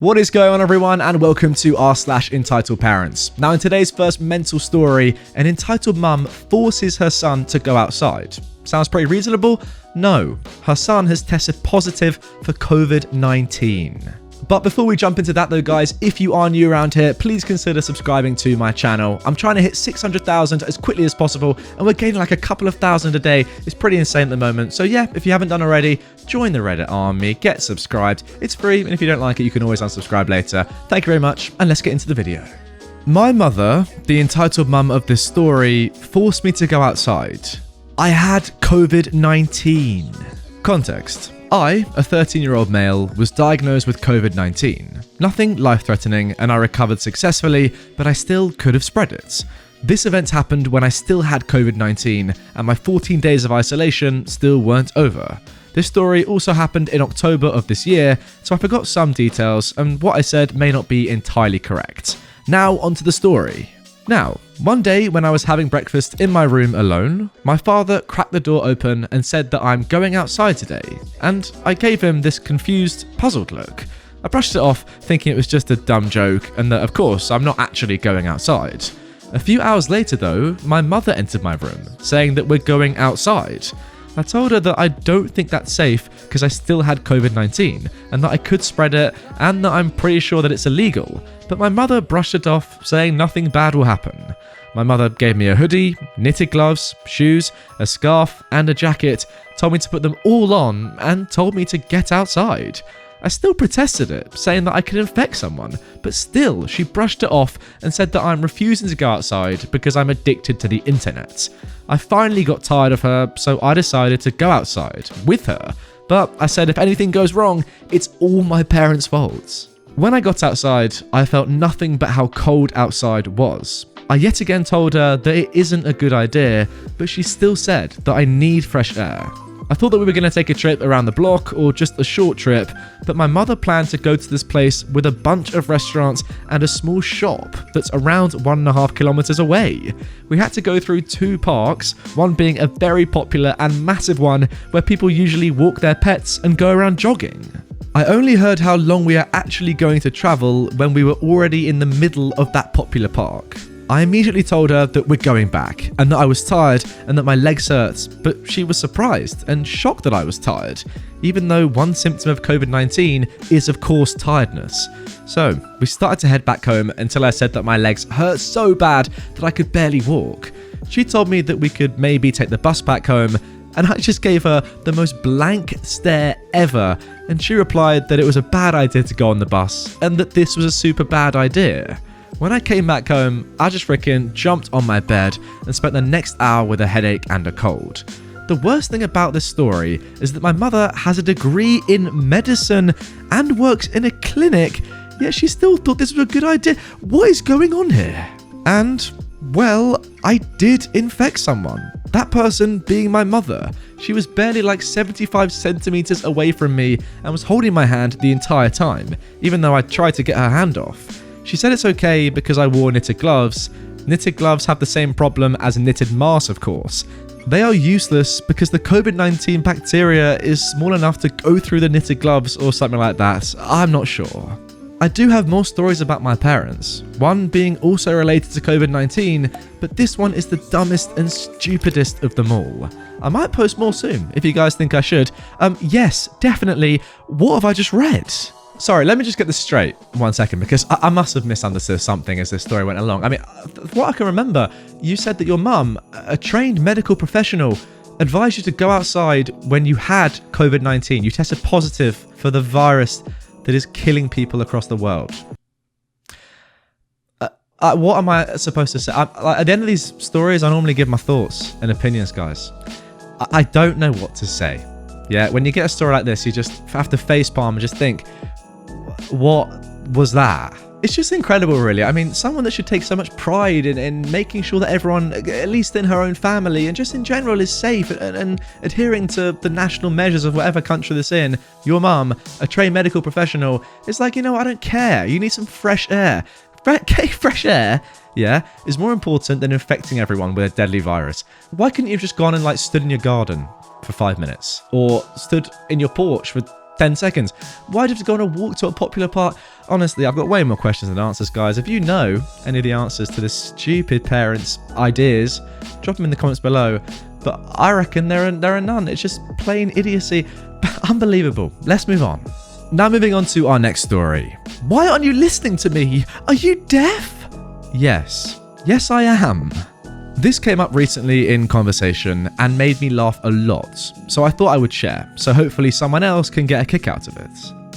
What is going on, everyone, and welcome to r/EntitledParents. Now, in today's first mental story, an entitled mum forces her son to go outside. Sounds pretty reasonable? No, her son has tested positive for COVID-19. But before we jump into that though, guys, if you are new around here, please consider subscribing to my channel. I'm trying to hit 600,000 as quickly as possible, and we're gaining like a couple of thousand a day. It's pretty insane at the moment. So yeah, if you haven't done already, join the Reddit army, get subscribed. It's free, and if you don't like it, you can always unsubscribe later. Thank you very much, and let's get into the video. My mother, the entitled mum of this story, forced me to go outside. I had COVID-19. Context. I, a 13-year-old male, was diagnosed with COVID-19. Nothing life-threatening, and I recovered successfully, but I still could have spread it. This event happened when I still had COVID-19, and my 14 days of isolation still weren't over. This story also happened in October of this year, so I forgot some details, and what I said may not be entirely correct. Now, onto the story. Now, one day when I was having breakfast in my room alone, my father cracked the door open and said that I'm going outside today, and I gave him this confused, puzzled look. I brushed it off, thinking it was just a dumb joke, and that of course I'm not actually going outside. A few hours later though, my mother entered my room, saying that we're going outside. I told her that I don't think that's safe because I still had COVID-19 and that I could spread it and that I'm pretty sure that it's illegal, but my mother brushed it off, saying nothing bad will happen. My mother gave me a hoodie, knitted gloves, shoes, a scarf and a jacket, told me to put them all on and told me to get outside. I still protested it, saying that I could infect someone, but still she brushed it off and said that I'm refusing to go outside because I'm addicted to the internet. I finally got tired of her, so I decided to go outside with her, but I said if anything goes wrong, it's all my parents' fault. When I got outside, I felt nothing but how cold outside was. I yet again told her that it isn't a good idea, but she still said that I need fresh air. I thought that we were going to take a trip around the block or just a short trip, but my mother planned to go to this place with a bunch of restaurants and a small shop that's around 1.5 kilometers away. We had to go through two parks, one being a very popular and massive one where people usually walk their pets and go around jogging. I only heard how long we are actually going to travel when we were already in the middle of that popular park. I immediately told her that we're going back and that I was tired and that my legs hurt, but she was surprised and shocked that I was tired, even though one symptom of COVID-19 is of course tiredness. So we started to head back home until I said that my legs hurt so bad that I could barely walk. She told me that we could maybe take the bus back home, and I just gave her the most blank stare ever, and she replied that it was a bad idea to go on the bus and that this was a super bad idea. When I came back home, I just freaking jumped on my bed and spent the next hour with a headache and a cold. The worst thing about this story is that my mother has a degree in medicine and works in a clinic, yet she still thought this was a good idea. What is going on here? And, well, I did infect someone. That person being my mother. She was barely like 75 centimeters away from me and was holding my hand the entire time, even though I tried to get her hand off. She said it's okay because I wore knitted gloves. Knitted gloves have the same problem as knitted masks, of course. They are useless because the COVID-19 bacteria is small enough to go through the knitted gloves or something like that. I'm not sure. I do have more stories about my parents, one being also related to COVID-19, but this one is the dumbest and stupidest of them all. I might post more soon if you guys think I should. Yes, definitely. What have I just read? Sorry, let me just get this straight 1 second, because I must have misunderstood something as this story went along. I mean, what I can remember, you said that your mum, a trained medical professional, advised you to go outside when you had COVID-19. You tested positive for the virus that is killing people across the world. What am I supposed to say? At the end of these stories, I normally give my thoughts and opinions, guys. I don't know what to say. Yeah, when you get a story like this, you just have to facepalm and just think, what was that? It's just incredible, really. I mean, someone that should take so much pride in making sure that everyone, at least in her own family and just in general, is safe and adhering to the national measures of whatever country this in. Your mum, a trained medical professional, is like, you know, I don't care. You need some fresh air. Fresh air, yeah, is more important than infecting everyone with a deadly virus. Why couldn't you have just gone and like stood in your garden for 5 minutes, or stood in your porch for 10 seconds. Why'd you have to go on a walk to a popular park? Honestly, I've got way more questions than answers, guys. If you know any of the answers to this stupid parents' ideas, drop them in the comments below. But I reckon there are none. It's just plain idiocy. Unbelievable. Let's move on. Now moving on to our next story. Why aren't you listening to me? Are you deaf? Yes. Yes, I am. This came up recently in conversation and made me laugh a lot, so I thought I would share, so hopefully someone else can get a kick out of it.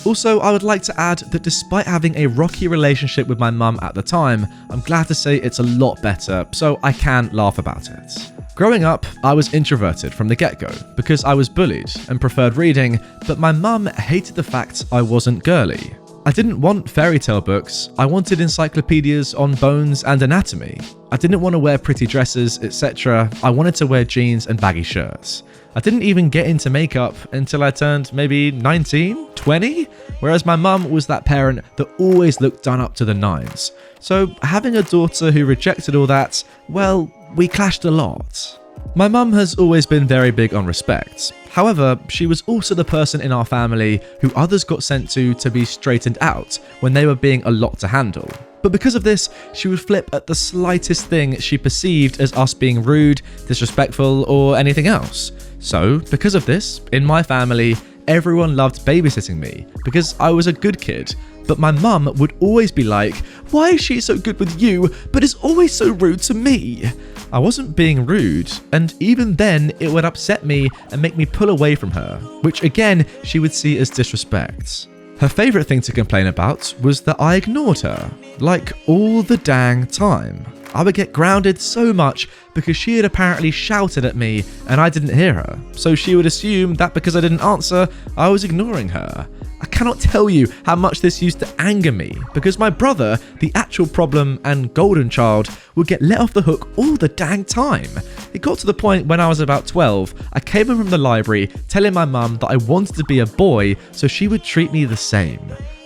Also, I would like to add that despite having a rocky relationship with my mum at the time, I'm glad to say it's a lot better, so I can laugh about it. Growing up, I was introverted from the get-go because I was bullied and preferred reading, but my mum hated the fact I wasn't girly. I didn't want fairy tale books, I wanted encyclopedias on bones and anatomy. I didn't want to wear pretty dresses, etc. I wanted to wear jeans and baggy shirts. I didn't even get into makeup until I turned maybe 19, 20, whereas my mum was that parent that always looked done up to the nines. So having a daughter who rejected all that, well, we clashed a lot. My mum has always been very big on respect. However, she was also the person in our family who others got sent to be straightened out when they were being a lot to handle. But because of this, she would flip at the slightest thing she perceived as us being rude, disrespectful, or anything else. So, because of this, in my family, everyone loved babysitting me because I was a good kid. But my mum would always be like, "Why is she so good with you, but is always so rude to me?" I wasn't being rude, and even then it would upset me and make me pull away from her, which again she would see as disrespect. Her favourite thing to complain about was that I ignored her, like all the dang time. I would get grounded so much because she had apparently shouted at me and I didn't hear her, so she would assume that because I didn't answer, I was ignoring her. I cannot tell you how much this used to anger me because my brother, the actual problem and golden child, would get let off the hook all the dang time. It got to the point when I was about 12, I came home from the library telling my mum that I wanted to be a boy so she would treat me the same.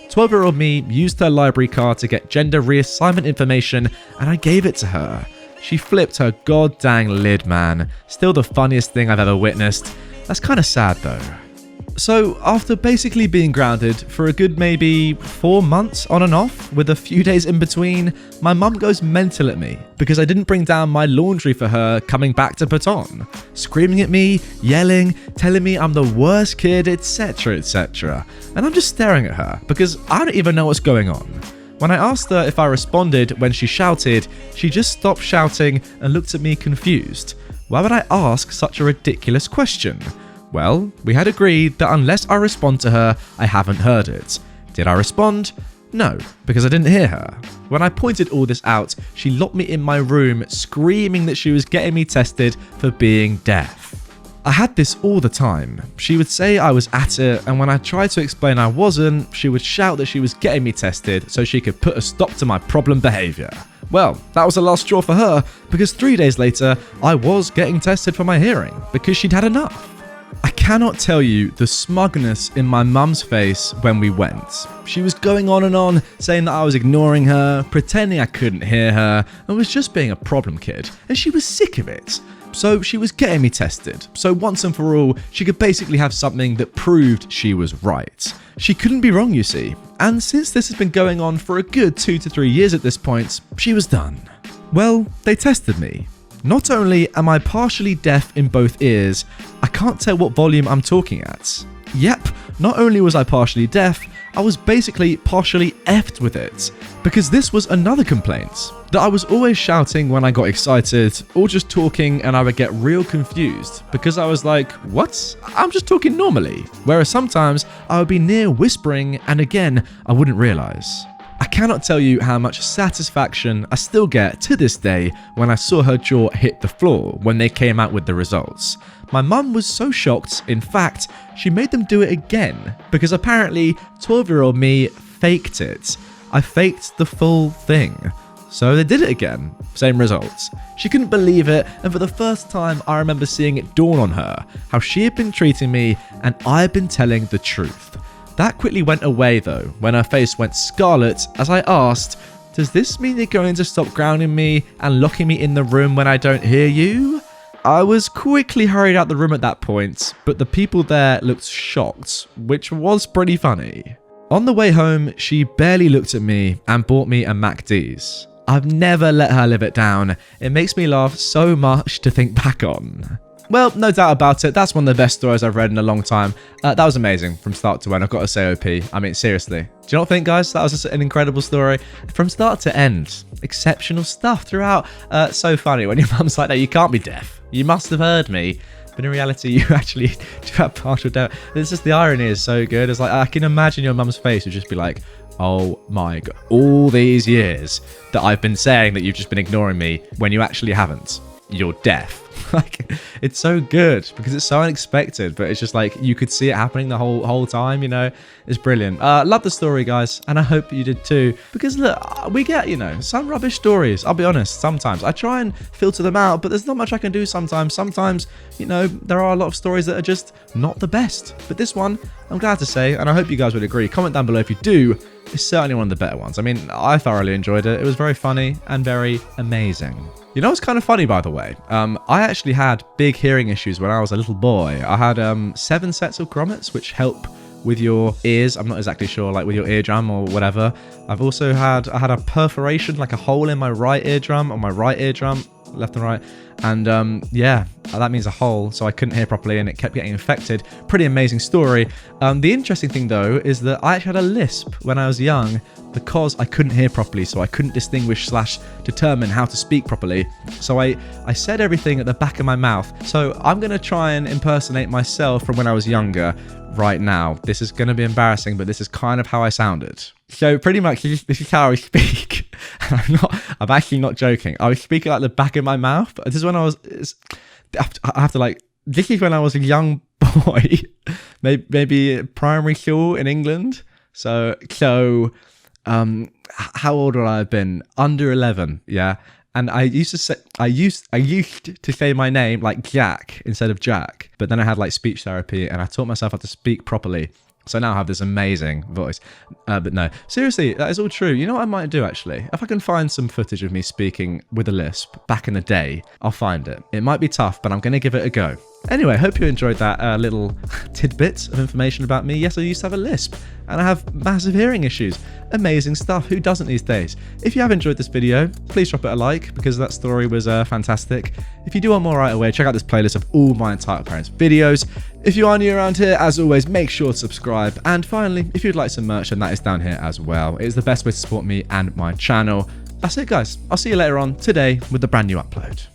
12-year-old me used her library card to get gender reassignment information and I gave it to her. She flipped her god dang lid, man. Still the funniest thing I've ever witnessed. That's kind of sad though. So after basically being grounded for a good maybe 4 months on and off with a few days in between, my mum goes mental at me because I didn't bring down my laundry for her coming back to put on, screaming at me, yelling, telling me I'm the worst kid, etc, etc. And I'm just staring at her because I don't even know what's going on. When I asked her if I responded when she shouted, she just stopped shouting and looked at me confused. Why would I ask such a ridiculous question? Well, we had agreed that unless I respond to her, I haven't heard it. Did I respond? No, because I didn't hear her. When I pointed all this out, she locked me in my room, screaming that she was getting me tested for being deaf. I had this all the time. She would say I was at it, and when I tried to explain I wasn't, she would shout that she was getting me tested so she could put a stop to my problem behaviour. Well, that was the last straw for her, because 3 days later, I was getting tested for my hearing, because she'd had enough. I cannot tell you the smugness in my mum's face when we went. She was going on and on, saying that I was ignoring her, pretending I couldn't hear her, and was just being a problem kid, and she was sick of it. So she was getting me tested, so once and for all, she could basically have something that proved she was right. She couldn't be wrong, you see, and since this has been going on for a good 2 to 3 years at this point, she was done. Well, they tested me. Not only am I partially deaf in both ears, I can't tell what volume I'm talking at. Yep, not only was I partially deaf, I was basically partially effed with it. Because this was another complaint, that I was always shouting when I got excited, or just talking and I would get real confused, because I was like, what? I'm just talking normally. Whereas sometimes I would be near whispering and again, I wouldn't realise. I cannot tell you how much satisfaction I still get to this day when I saw her jaw hit the floor when they came out with the results. My mum was so shocked, in fact, she made them do it again because apparently 12-year-old me faked it. I faked the full thing. So they did it again, same results. She couldn't believe it, and for the first time I remember seeing it dawn on her, how she had been treating me and I had been telling the truth. That quickly went away though, when her face went scarlet as I asked, "Does this mean you're going to stop grounding me and locking me in the room when I don't hear you?" I was quickly hurried out the room at that point, but the people there looked shocked, which was pretty funny. On the way home, she barely looked at me and bought me a MacD's. I've never let her live it down. It makes me laugh so much to think back on. Well, no doubt about it, that's one of the best stories I've read in a long time. That was amazing from start to end. I've got to say, OP. I mean, seriously. Do you not think, guys, that was just an incredible story? From start to end. Exceptional stuff throughout. So funny when your mum's like, no, you can't be deaf. You must have heard me. But in reality, you actually do have partial doubt. It's just the irony is so good. It's like, I can imagine your mum's face would just be like, oh my God, all these years that I've been saying that you've just been ignoring me when you actually haven't. You're deaf. Like, it's so good because it's so unexpected, but it's just like you could see it happening the whole time, you know. It's brilliant. Love the story, guys, and I hope you did too, because look, we get, you know, some rubbish stories. I'll be honest, sometimes I try and filter them out, but there's not much I can do sometimes. You know, there are a lot of stories that are just not the best, but this one I'm glad to say, and I hope you guys would agree. Comment down below if you do. It's certainly one of the better ones. I mean, I thoroughly enjoyed it. It was very funny and very amazing. You know what's kind of funny, by the way? I actually had big hearing issues when I was a little boy. I had 7 sets of grommets, which help with your ears. I'm not exactly sure, like with your eardrum or whatever. I had a perforation, like a hole in my right eardrum, on my right eardrum, left and right. And yeah, that means a hole, so I couldn't hear properly and it kept getting infected. Pretty amazing story. The interesting thing though is that I actually had a lisp when I was young because I couldn't hear properly, so I couldn't distinguish / determine how to speak properly. So I said everything at the back of my mouth. So I'm going to try and impersonate myself from when I was younger right now. This is going to be embarrassing, but this is kind of how I sounded. So pretty much this is how I speak. I'm actually not joking. I was speaking like the back of my mouth. But this is when I was, this is when I was a young boy, maybe primary school in England. So how old would I have been? Under 11, yeah. And I used to say my name like Jack instead of Jack. But then I had like speech therapy and I taught myself how to speak properly. So now I have this amazing voice. But no, seriously, that is all true. You know what I might do, actually? If I can find some footage of me speaking with a lisp back in the day, I'll find it. It might be tough, but I'm going to give it a go. Anyway, hope you enjoyed that little tidbit of information about me. Yes, I used to have a lisp, and I have massive hearing issues. Amazing stuff. Who doesn't these days? If you have enjoyed this video, please drop it a like, because that story was fantastic. If you do want more right away, check out this playlist of all my Entitled Parents videos. If you are new around here, as always, make sure to subscribe. And finally, if you'd like some merch, then that is down here as well. It is the best way to support me and my channel. That's it, guys. I'll see you later on today with the brand new upload.